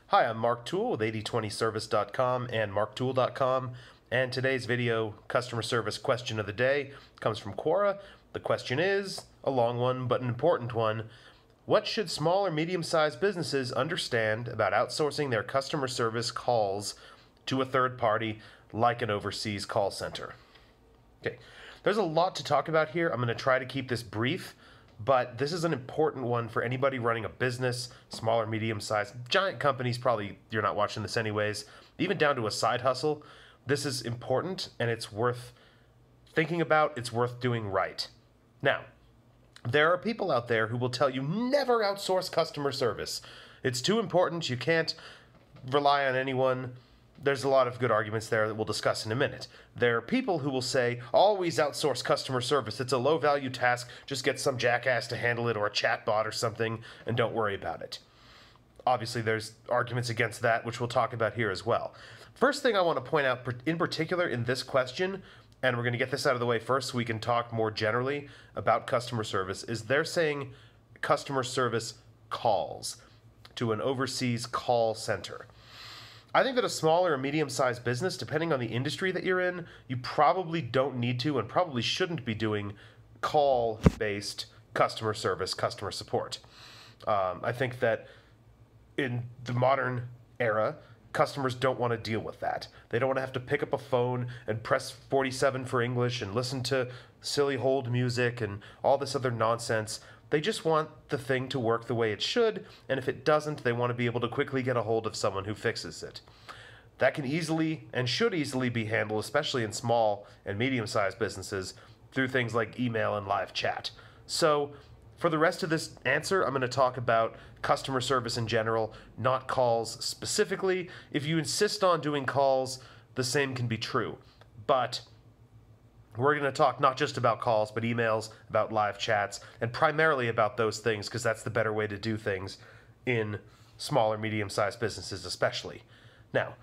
Hi, I'm Mark Toole with 8020service.com and marktoole.com, and today's video customer service question of the day comes from Quora. The question is a long one, but an important one. What should small or medium-sized businesses understand about outsourcing their customer service calls to a third party like an overseas call center? Okay, there's a lot to talk about here. I'm going to try to keep this brief, but this is an important one for anybody running a business, small or medium-sized. Giant companies, probably you're not watching this anyways. Even down to a side hustle, this is important and it's worth thinking about. It's worth doing right. Now, there are people out there who will tell you never outsource customer service. It's too important. You can't rely on anyone. There's a lot of good arguments there that we'll discuss in a minute. There are people who will say, always outsource customer service. It's a low-value task. Just get some jackass to handle it or a chatbot or something, and don't worry about it. Obviously, there's arguments against that, which we'll talk about here as well. First thing I want to point out in particular in this question, and we're going to get this out of the way first so we can talk more generally about customer service, is they're saying customer service calls to an overseas call center. I think that a small or medium-sized business, depending on the industry that you're in, you probably don't need to and probably shouldn't be doing call-based customer service, customer support. I think that in the modern era, customers don't want to deal with that. They don't want to have to pick up a phone and press 47 for English and listen to silly hold music and all this other nonsense. They just want the thing to work the way it should, and if it doesn't, they want to be able to quickly get a hold of someone who fixes it. That can easily and should easily be handled, especially in small and medium-sized businesses, through things like email and live chat. So, for the rest of this answer, I'm going to talk about customer service in general, not calls specifically. If you insist on doing calls, the same can be true. But we're going to talk not just about calls, but emails, about live chats, and primarily about those things, because that's the better way to do things in small or medium-sized businesses especially. Now,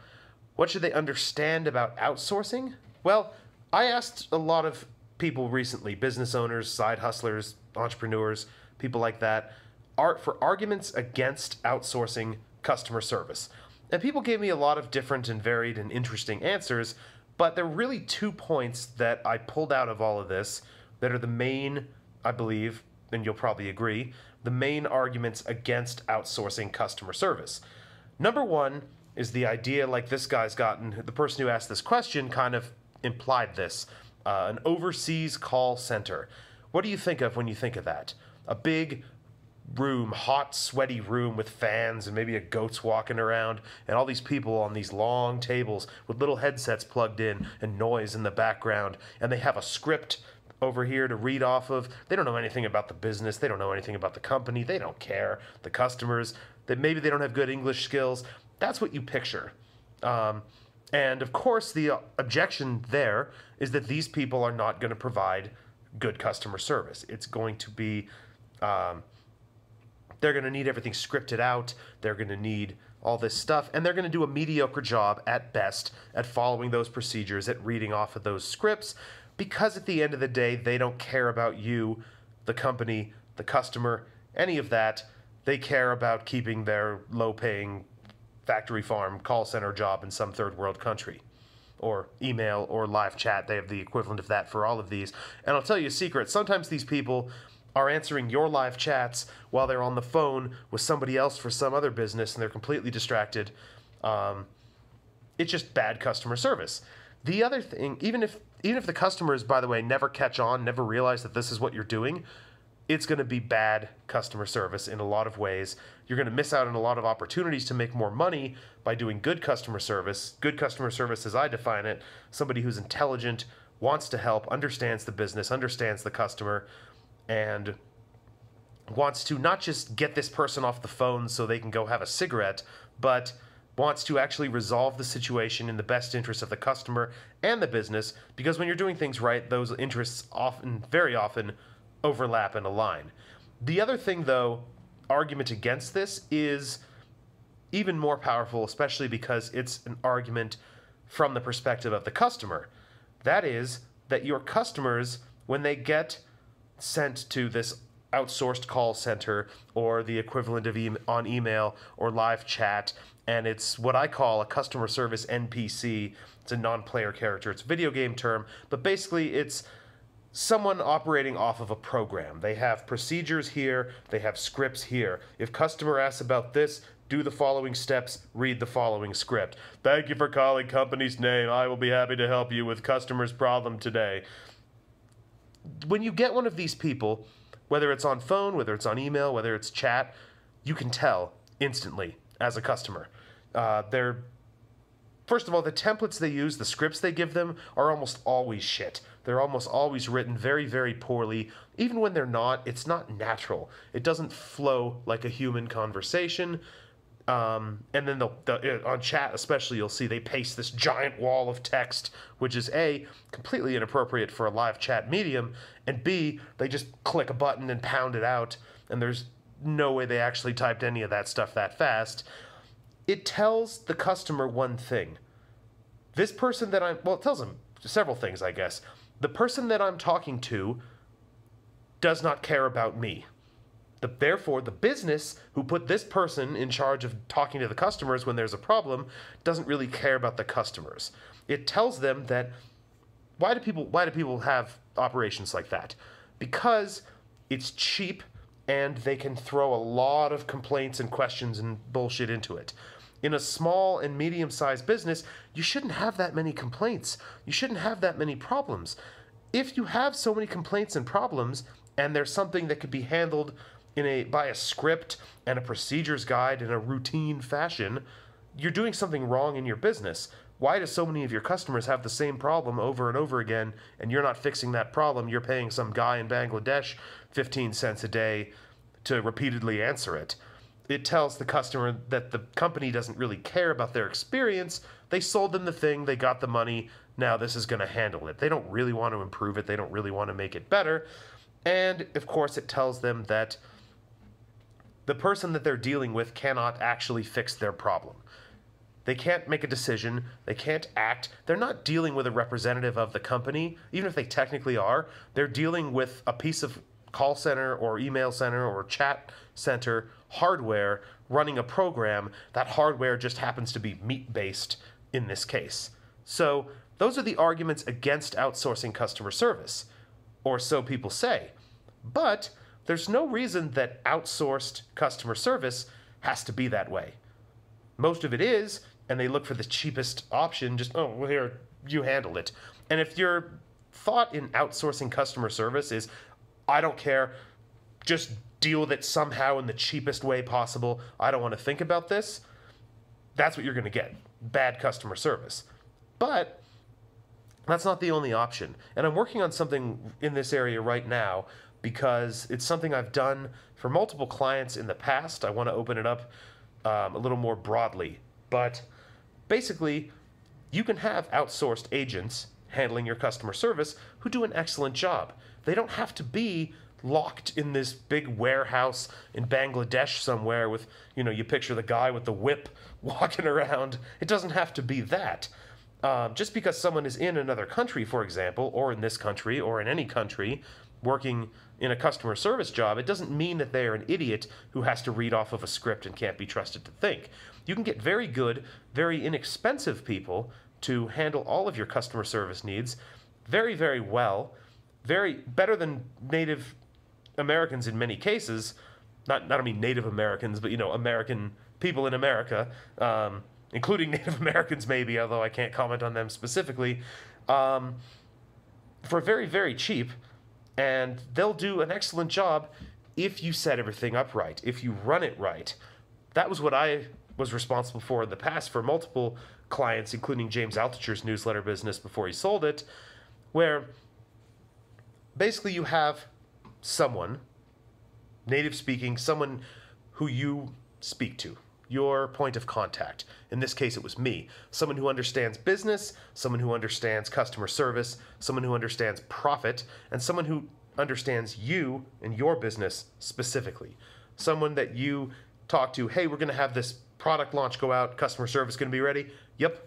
what should they understand about outsourcing? Well, I asked a lot of people recently, business owners, side hustlers, entrepreneurs, people like that, for arguments against outsourcing customer service. And people gave me a lot of different and varied and interesting answers, but there are really 2 points that I pulled out of all of this that are the main, I believe, and you'll probably agree, the main arguments against outsourcing customer service. Number one is the idea, like this guy's gotten, the person who asked this question kind of implied this, an overseas call center. What do you think of when you think of that? A big room, hot, sweaty room with fans and maybe a goat's walking around and all these people on these long tables with little headsets plugged in and noise in the background, and they have a script over here to read off of. They don't know anything about the business. They don't know anything about the company. They don't care. The customers, that maybe they don't have good English skills. That's what you picture. And of course, the objection there is that these people are not going to provide good customer service. It's going to be they're going to need everything scripted out. They're going to need all this stuff. And they're going to do a mediocre job at best at following those procedures, at reading off of those scripts, because at the end of the day, they don't care about you, the company, the customer, any of that. They care about keeping their low-paying factory farm call center job in some third world country. Or email or live chat. They have the equivalent of that for all of these. And I'll tell you a secret. Sometimes these people are answering your live chats while they're on the phone with somebody else for some other business and they're completely distracted. It's just bad customer service. The other thing, even if the customers, by the way, never catch on, never realize that this is what you're doing, it's going to be bad customer service in a lot of ways. You're going to miss out on a lot of opportunities to make more money by doing good customer service. Good customer service, as I define it, somebody who's intelligent, wants to help, understands the business, understands the customer, and wants to not just get this person off the phone so they can go have a cigarette, but wants to actually resolve the situation in the best interest of the customer and the business, because when you're doing things right, those interests very often overlap and align. The other thing, though, argument against this is even more powerful, especially because it's an argument from the perspective of the customer. That is, that your customers, when they get sent to this outsourced call center or the equivalent of on email or live chat, and it's what I call a customer service NPC. It's a non-player character. It's a video game term, but basically it's someone operating off of a program. They have procedures here, they have scripts here. If customer asks about this, do the following steps, read the following script. Thank you for calling company's name. I will be happy to help you with customer's problem today. When you get one of these people, whether it's on phone, whether it's on email, whether it's chat, you can tell instantly as a customer. First of all, the templates they use, the scripts they give them, are almost always shit. They're almost always written very, very poorly. Even when they're not, it's not natural. It doesn't flow like a human conversation. And then on chat especially, you'll see they paste this giant wall of text, which is A, completely inappropriate for a live chat medium, and B, they just click a button and pound it out, and there's no way they actually typed any of that stuff that fast. It tells the customer one thing. This person that it tells them several things, I guess. The person that I'm talking to does not care about me. Therefore, the business who put this person in charge of talking to the customers when there's a problem doesn't really care about the customers. It tells them that why do people have operations like that? Because it's cheap and they can throw a lot of complaints and questions and bullshit into it. In a small and medium-sized business, you shouldn't have that many complaints. You shouldn't have that many problems. If you have so many complaints and problems, and there's something that could be handled by a script and a procedures guide in a routine fashion, you're doing something wrong in your business. Why do so many of your customers have the same problem over and over again, and you're not fixing that problem? You're paying some guy in Bangladesh 15 cents a day to repeatedly answer it. It tells the customer that the company doesn't really care about their experience. They sold them the thing, they got the money, now this is going to handle it. They don't really want to improve it, they don't really want to make it better. And, of course, it tells them that the person that they're dealing with cannot actually fix their problem. They can't make a decision, they can't act. They're not dealing with a representative of the company, even if they technically are. They're dealing with a piece of call center or email center or chat center hardware running a program. That hardware just happens to be meat-based in this case. So those are the arguments against outsourcing customer service, or so people say. But there's no reason that outsourced customer service has to be that way. Most of it is, and they look for the cheapest option, just, oh, well, here, you handle it. And if your thought in outsourcing customer service is, I don't care, just deal with it somehow in the cheapest way possible, I don't want to think about this, that's what you're going to get. Bad customer service. But that's not the only option. And I'm working on something in this area right now because it's something I've done for multiple clients in the past. I want to open it up a little more broadly. But basically, you can have outsourced agents handling your customer service who do an excellent job. They don't have to be locked in this big warehouse in Bangladesh somewhere with, you picture the guy with the whip walking around. It doesn't have to be that. Just because someone is in another country, for example, or in this country, or in any country, working in a customer service job, it doesn't mean that they're an idiot who has to read off of a script and can't be trusted to think. You can get very good, very inexpensive people to handle all of your customer service needs very, very well, better than native Americans in many cases. Not I mean Native Americans, but American people in America, including Native Americans maybe, although I can't comment on them specifically, for very, very cheap. And they'll do an excellent job if you set everything up right, if you run it right. That was what I was responsible for in the past for multiple clients, including James Altucher's newsletter business before he sold it, where basically you have someone, native speaking, someone who you speak to, your point of contact. In this case, it was me. Someone who understands business, someone who understands customer service, someone who understands profit, and someone who understands you and your business specifically. Someone that you talk to, hey, we're going to have this product launch go out, customer service going to be ready? Yep.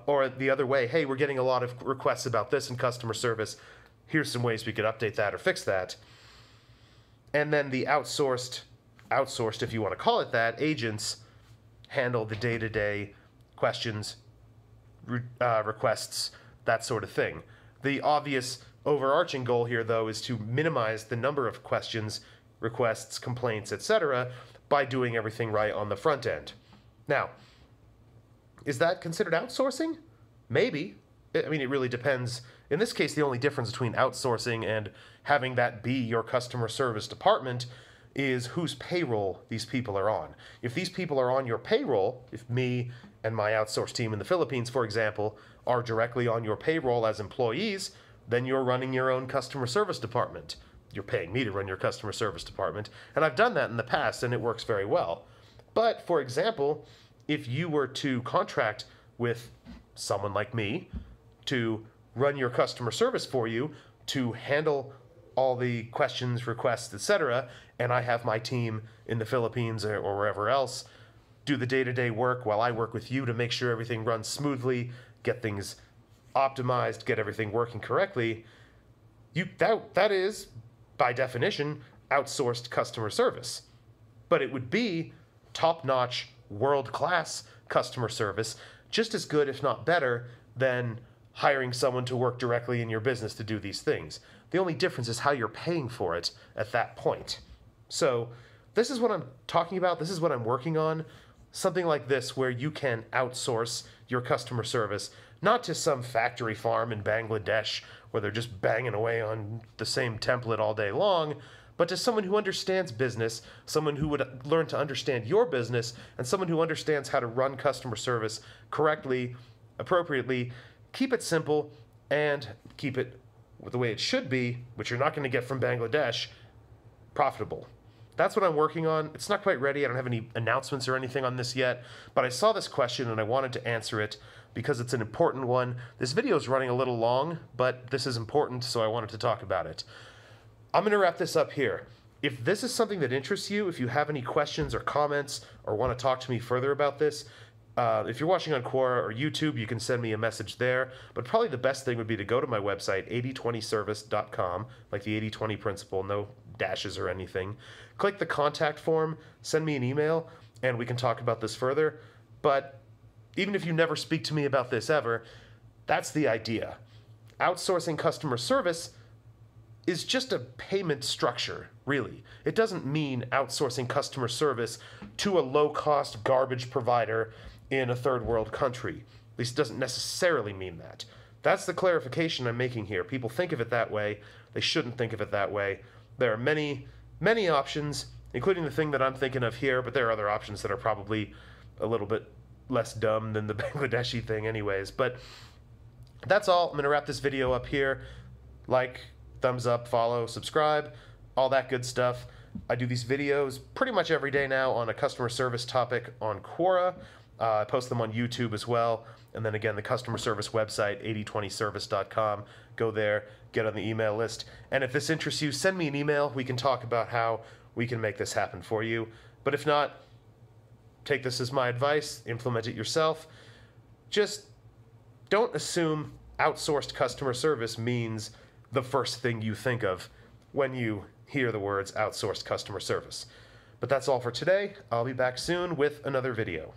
Or the other way, hey, we're getting a lot of requests about this in customer service. Here's some ways we could update that or fix that. And then the outsourced if you want to call it that, agents handle the day-to-day questions, requests, that sort of thing. The obvious overarching goal here, though, is to minimize the number of questions, requests, complaints, etc. by doing everything right on the front end. Now, is that considered outsourcing? Maybe. I mean, it really depends. In this case, the only difference between outsourcing and having that be your customer service department is whose payroll these people are on. If these people are on your payroll, if me and my outsourced team in the Philippines, for example, are directly on your payroll as employees, then you're running your own customer service department. You're paying me to run your customer service department, and I've done that in the past, and it works very well. But, for example, if you were to contract with someone like me to run your customer service for you, to handle all the questions, requests, etc., and I have my team in the Philippines or wherever else do the day-to-day work while I work with you to make sure everything runs smoothly, get things optimized, get everything working correctly, that is, by definition, outsourced customer service. But it would be top-notch, world-class customer service, just as good, if not better, than hiring someone to work directly in your business to do these things. The only difference is how you're paying for it at that point. So this is what I'm talking about. This is what I'm working on. Something like this where you can outsource your customer service, not to some factory farm in Bangladesh where they're just banging away on the same template all day long, but to someone who understands business, someone who would learn to understand your business, and someone who understands how to run customer service correctly, appropriately, keep it simple, and keep it the way it should be, which you're not going to get from Bangladesh, profitable. That's what I'm working on. It's not quite ready. I don't have any announcements or anything on this yet, but I saw this question and I wanted to answer it because it's an important one. This video is running a little long, but this is important, so I wanted to talk about it. I'm going to wrap this up here. If this is something that interests you, if you have any questions or comments or want to talk to me further about this, if you're watching on Quora or YouTube, you can send me a message there. But probably the best thing would be to go to my website, 8020service.com, like the 80/20 principle, no dashes or anything. Click the contact form, send me an email, and we can talk about this further. But even if you never speak to me about this ever, that's the idea. Outsourcing customer service is just a payment structure, really. It doesn't mean outsourcing customer service to a low-cost garbage provider in a third world country. At least it doesn't necessarily mean that. That's the clarification I'm making here. People think of it that way. They shouldn't think of it that way. There are many, many options, including the thing that I'm thinking of here, but there are other options that are probably a little bit less dumb than the Bangladeshi thing anyways. But that's all. I'm going to wrap this video up here. Like, thumbs up, follow, subscribe, all that good stuff. I do these videos pretty much every day now on a customer service topic on Quora. I post them on YouTube as well. And then again, the customer service website, 8020service.com. Go there, get on the email list. And if this interests you, send me an email. We can talk about how we can make this happen for you. But if not, take this as my advice, implement it yourself. Just don't assume outsourced customer service means the first thing you think of when you hear the words outsourced customer service. But that's all for today. I'll be back soon with another video.